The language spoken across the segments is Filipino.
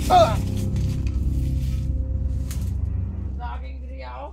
Laging griya ako.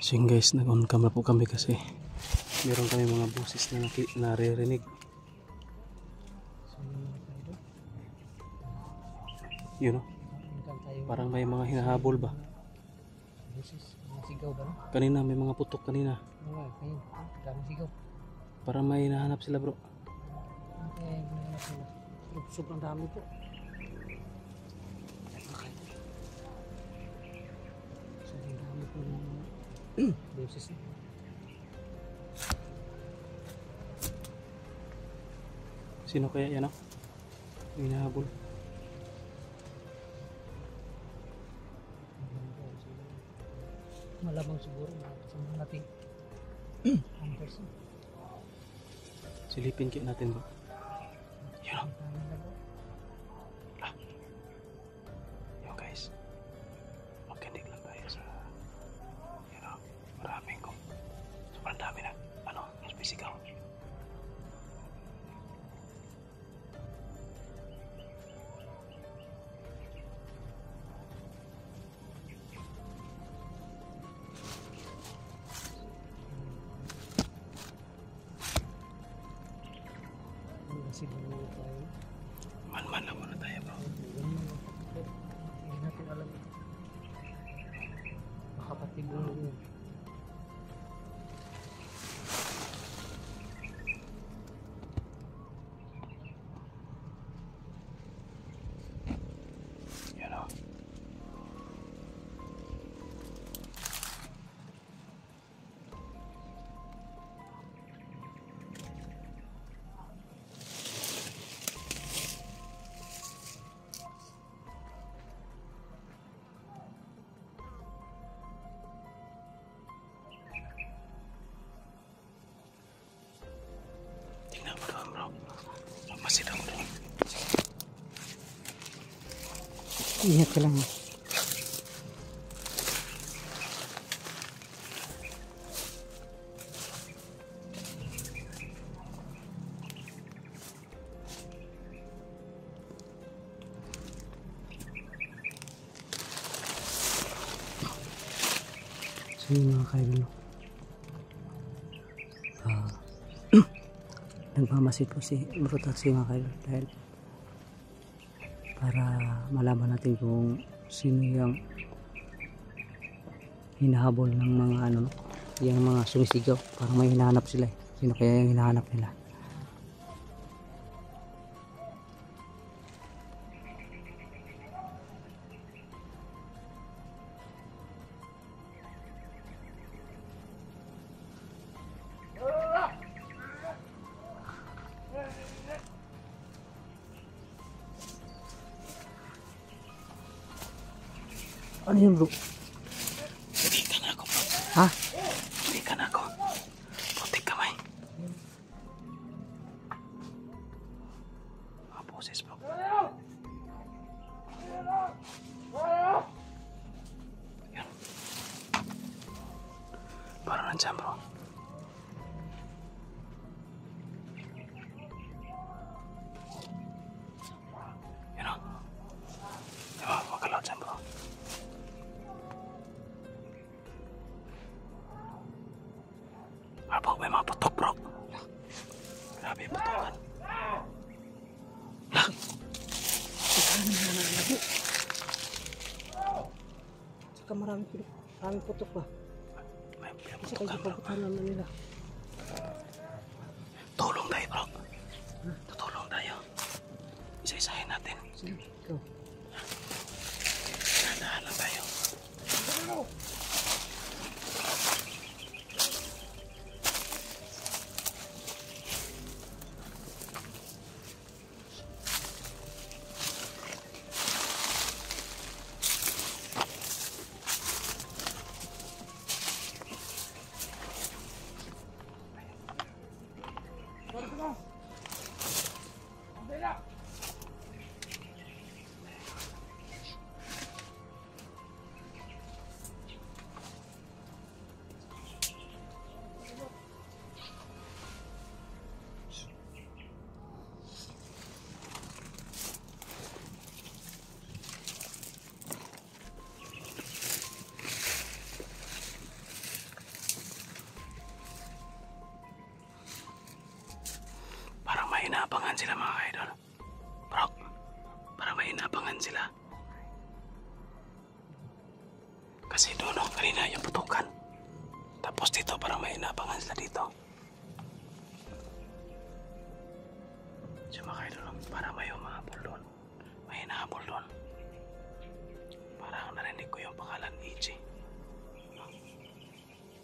So yun guys, nag-on camera po kami kasi meron kami mga boses na naririnig. Yun o, parang may mga hinahabol ba? Kanina may mga putok kanina. Parang may hinahanap sila bro. Sobrang dami po. Sobrang dami po ng boses. Sino kaya yan o? Hinahabol. Malamang siguro kasama natin. Ang person. Silipin kaya natin bro. Yun o. Yun guys. Magkandig lang tayo sa maraming ko. Sobrang dami na. Ano? Mas bisigaw. Siguro tayo. Man lang muna tayo bro. Hindi natin alam. Makapatibulong yun. Yan o. Tingnan mo doon bro. Masid ako doon. Ingat ka lang. So yun mga kaibigan. Nagmamasid po si Bro Taxi mga kaibigan dahil para malaman natin kung sino yung hinahabol ng mga ano, yung mga sumisigaw. Parang may hinahanap sila eh. Sino kaya yung hinahanap nila? Ano yun bro? Hindi ka na ako bro. Ha? Hindi ka na ako. Putik kamay. Mga boses bro. Yan. Parang nandyan bro. Yan o. Diba, magalaw dyan bro. May mga putok bro. Grabe yung putokan. maraming putok pa. May Kasi kayo pabutan naman nila. Tulong tayo, bro. Tutulong tayo. Isa-isahin natin. Sige, ikaw. Dahan lang tayo. Parang may inaabangan sila mga idol. Bro, parang may inaabangan sila. Kasi doon kanina yung putukan. Tapos dito parang may inaabangan sila dito. So mga idol, parang may humahabol doon. May hinahabol doon. Parang narinig ko yung pangalan EJ.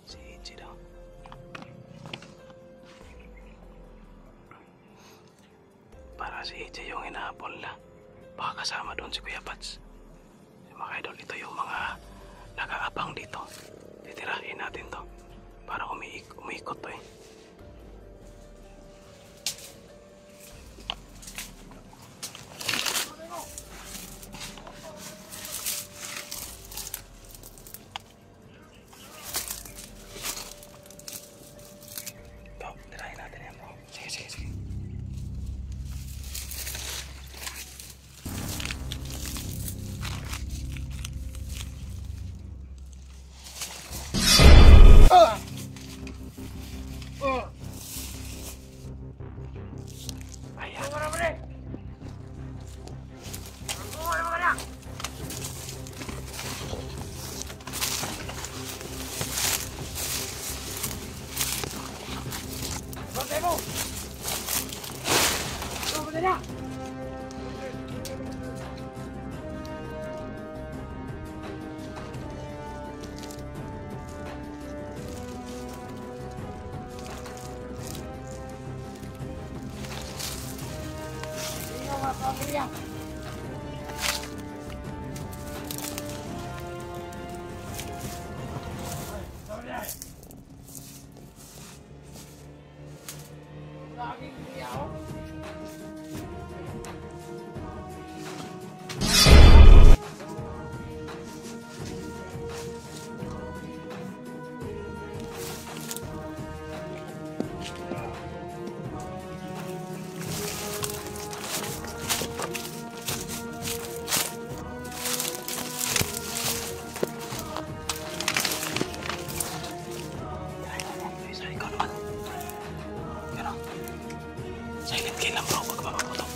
Si EJ daw. Para si EJ yung hinahabol na. Baka kasama doon si Kuya Pats. Mga idol, ito yung mga nag-aabang dito. Titirahin natin to. Para umiikot to eh. Ito, tirahin natin yan bro. Sige. Ayan. Silent kill lang bro, pag mapaputok.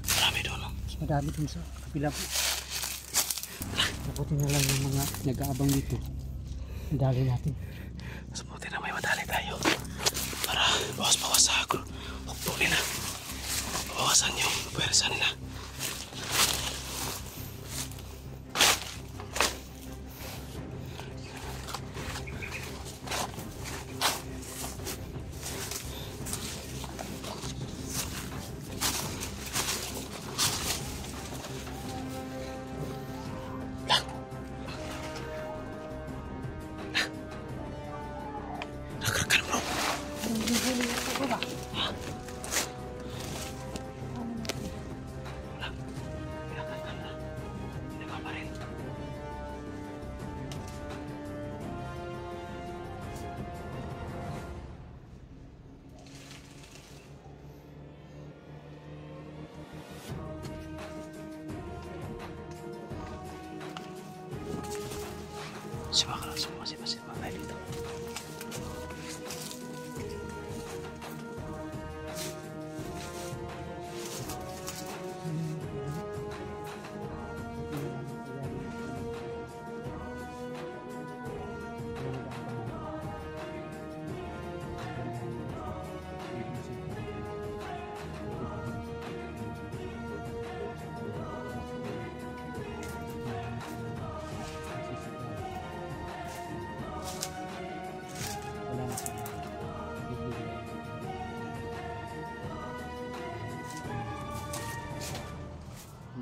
Marami doon. Madami dun sa kabila po. Mabuti na lang yung mga nag-aabang dito. Madali natin. Mas buti na may madali tayo. Para bawas-bawas sa hukbo nila. Bawasan yung pwersa nila. Nagkakan bro.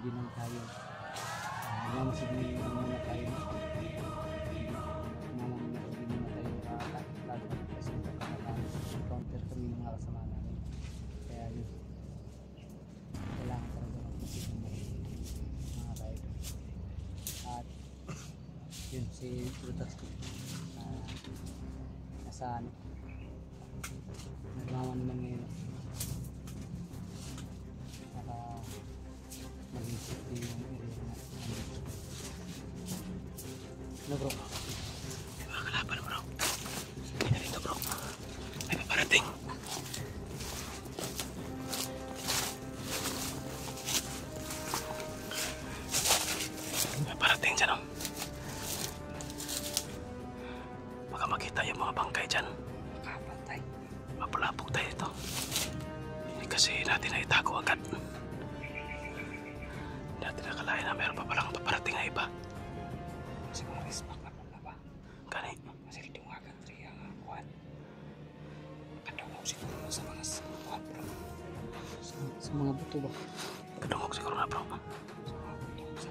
din lang tayo. Nagmamasid din muna tayo. Nagmamasid din muna tayo. Lalo kasi counter kami ng mga kasama namin. Kaya yun. Kailangan talaga magmasid ng mga rider. At yun si Brutas nasa ano. Nagmaman naman ngayon. Para maging safety yung area na ano bro? May mga kalaban bro. Hindi na dito bro. May paparating. May paparating dyan oh. Baka makita yung mga bangkay dyan. Kapatay. Mapalapog tayo ito. Kasi natin na itago agad. Natin nakalain na meron pa palang paparating na iba. Kasi mga respack na pala ba? Gani. Kasi dito nga country ang kuhan. Kadungog siguro sa mga kuhan bro. Sa mga buto ba? Kadungog siguro na bro. Sa mga buto sa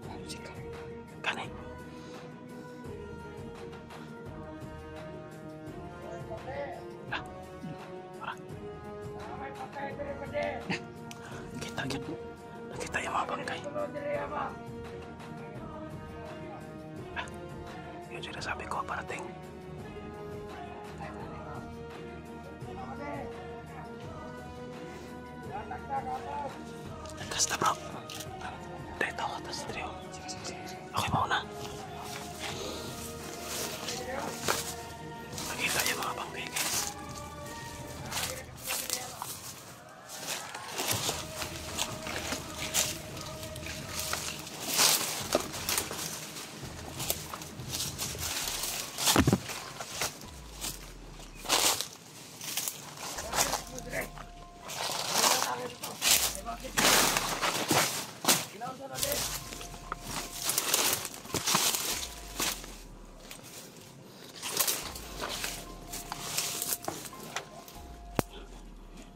kuhan sigaw. Gani. Kita yung mga bangkay. Yun sinasabi ko, parating. Kasta bro. Dito, atas trio. Okay, mauna. Nakita yung mga bangkay guys.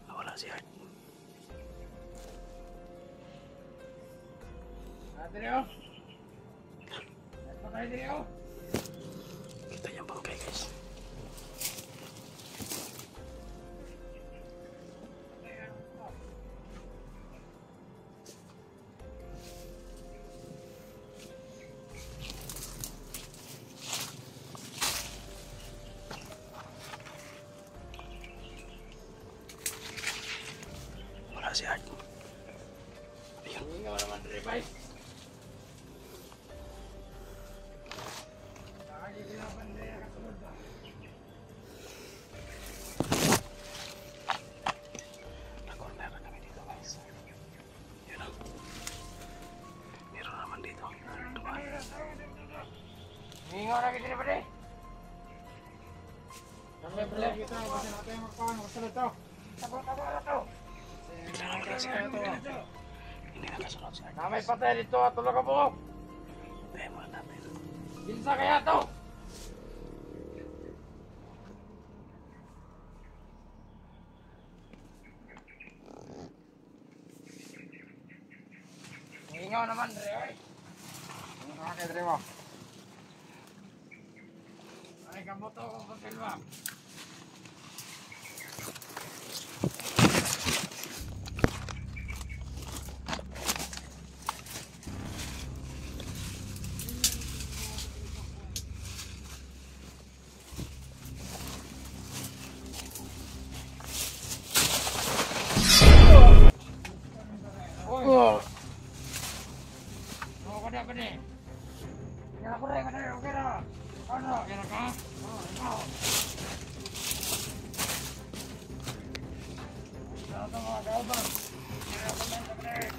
Nawala si Art. Kita yung bangkay guys. Wala si Art. Ayun. Hindi nga naman revive. Nag-corner na kami dito guys. Yun o. Meron naman dito. Dumaan. Hindi nga na kita pa rin. Kami pala kita. Kasi natin magpawang. Gusto na ito. Tabo na ito. Bigla na wala si Art. Hindi nakasunod si Art. Namay patay dito at tulog ka buko. Tayo muna natin. Binsa kaya ito. Hingaw naman, Dre. Hingaw ka, Dre mo. Ay, kamoto kong hotel mo. Oh. Oh, kada apa ni? Kira kurang, kira. Ano, kira ka? Oh, ikaw. Kira ka mga gaban. Kira ka mga gaban.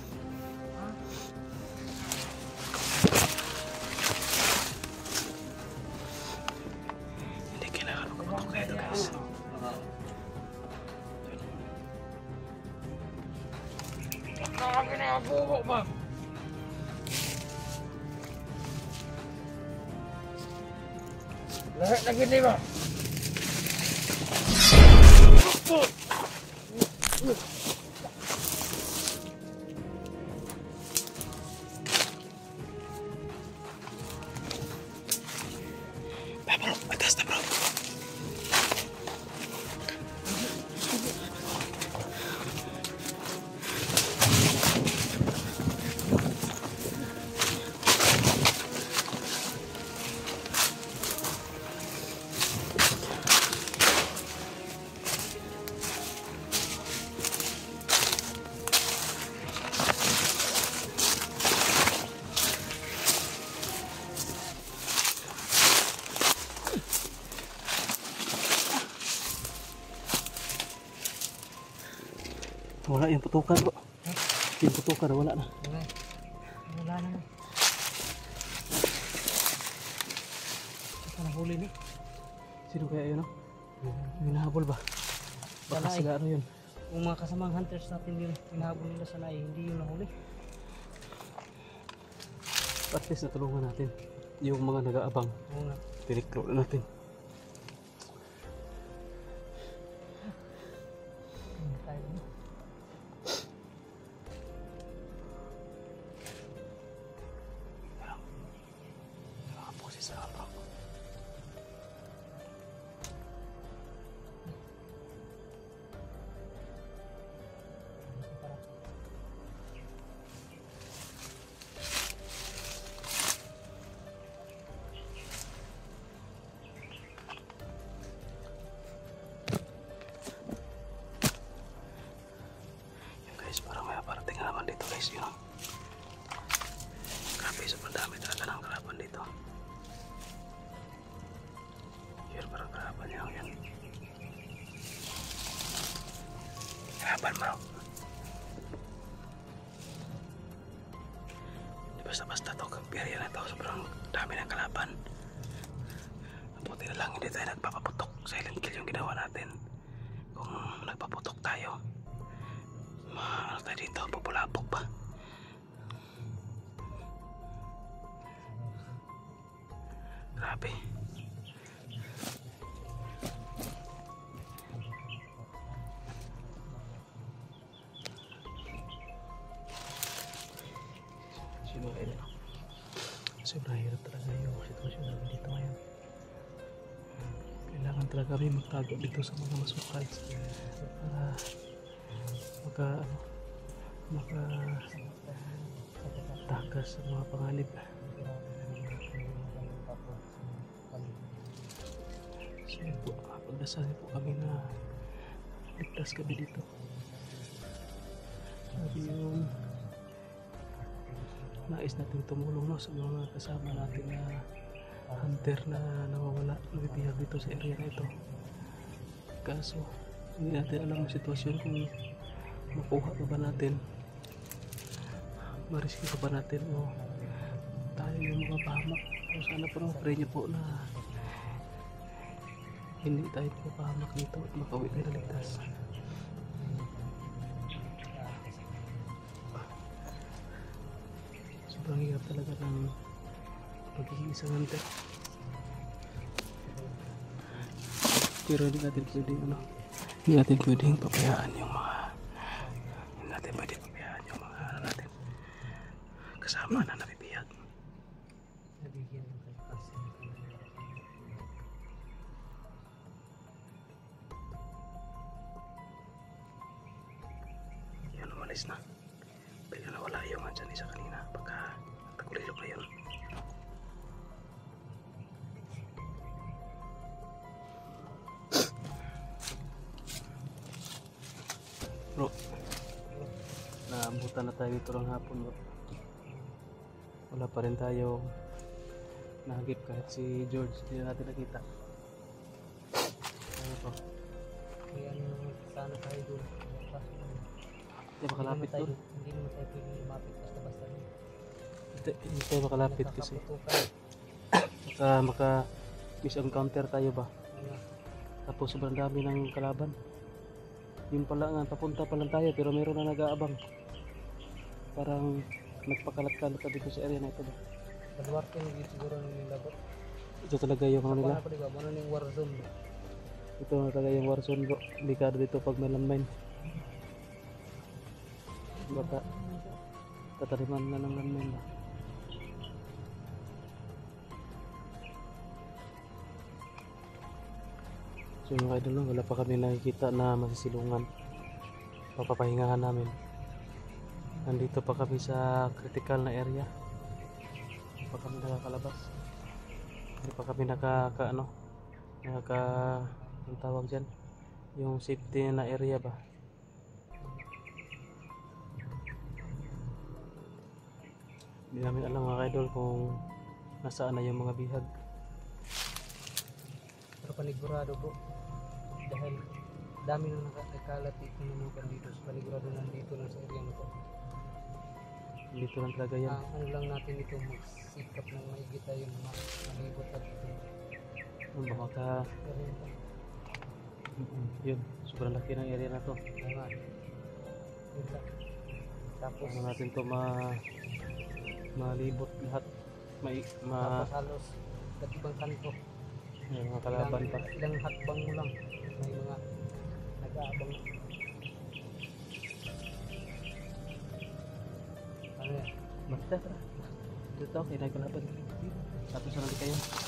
Hindi kailangan magputok na ito guys. Nakakagi na yung bubo ba? Lahat na gini ba? Yung putukan bro. Yung putukan wala na. Wala. Wala na. Saka nahuli ni. Sino kaya yun no? Yung nahabol ba? Baka Sanay. sila ano yun. Yung mga kasamang hunters natin yun, hinahabol nila sa nai, hindi yung nahuli. At least natulungan natin. Yung mga nag-aabang. Oo nga. Tiniklo na natin. Tayo na. Nakaposes sa abang. Yung guys, parang may aparating na naman dito guys, yun. Grabe, sobrang dami talaga ng kalaban dito. Yun, parang kalaban niya yan. Kalaban bro. Hindi basta-basta to, kampirya na to. Sobrang dami ng kalaban. Mabuti na lang hindi tayo nagpapaputok. Silent kill yung ginawa natin. Kung nagpaputok tayo, ano tayo dito, pupulapok pa. Grabe. Sobrang hirap talaga yung sitwasyon namin dito ngayon. Kailangan talaga kami magtago dito sa mga masukal para takas sa mga panganib. So po, pagdasal po kami na ligtas kami dito. Sabi yung nais natin tumulong no, sa mga kasama natin na hunter na nawawala, nabibihag dito sa area na ito. Kaso hindi natin alam ang sitwasyon kung makuha pa ba natin, mariski pa ba natin o tayo yung mga pahamak. So sana po pray niyo po na hindi tayo papahamak dito at makauwi tayo na ligtas. Sobrang hirap talaga ng pagiging isang hunter. Pero hindi natin pwedeng pabayaan yung mga natin kasama na nabibihag. Nabigyan ng kalpasan. Yan, umalis na. Bigla nawala yung andyan isa kanina pagka tagulilok na yun. Bro, naambutan na tayo dito ng hapon bro. Wala pa rin tayo nahagip kahit si George hindi natin nakita. Ano to? Kaya sana tayo doon. Hindi makalapit doon. Hindi naman tayo pwede lumapit basta-basta doon. Hindi tayo makalapit kasi maka misencounter tayo ba. Tapos sobrang dami ng kalaban. Yun pala nga, papunta pa lang tayo pero meron na nag-aabang. Parang nagpakalat-kalat na dito sa area na ito ba. Baluarte hindi siguro nung labot. Ito talaga yung ano nila. Ano pa diba? Ano yung war zone? Ito na talaga yung war zone bro. Delikado dito pag may landmine. Baka tatariman na ng landmine ba. So mga idol, wala pa kami nakikita na masisilungan. Papapahingahan namin. Nandito pa kami sa critical na area. Hindi pa kami nakakalabas. Hindi pa kami ang tawag dyan, yung safety na area ba. Hindi namin alam mga idol kung nasaan na yung mga bihag. Pero panigurado po. Dahil dami nang nagkalat dito nanukan dito sa panigurado nandito lang sa area na to. Dito lang talaga yan. Ano lang natin ito, magsikap ng maigi tayo malibot at ito. Baka ka, Area na to. yun, sobrang laki ng area na to. Oo nga. Yun lang. Tapos, Ano natin to malibot lahat. tapos halos iba't ibang kanto. May mga kalaban pa. Ilang hakbang mo lang. May mga nag-aabang. Ano yan? Basta, tara. Dito, kaya nagkalaban. Tapos na kayo.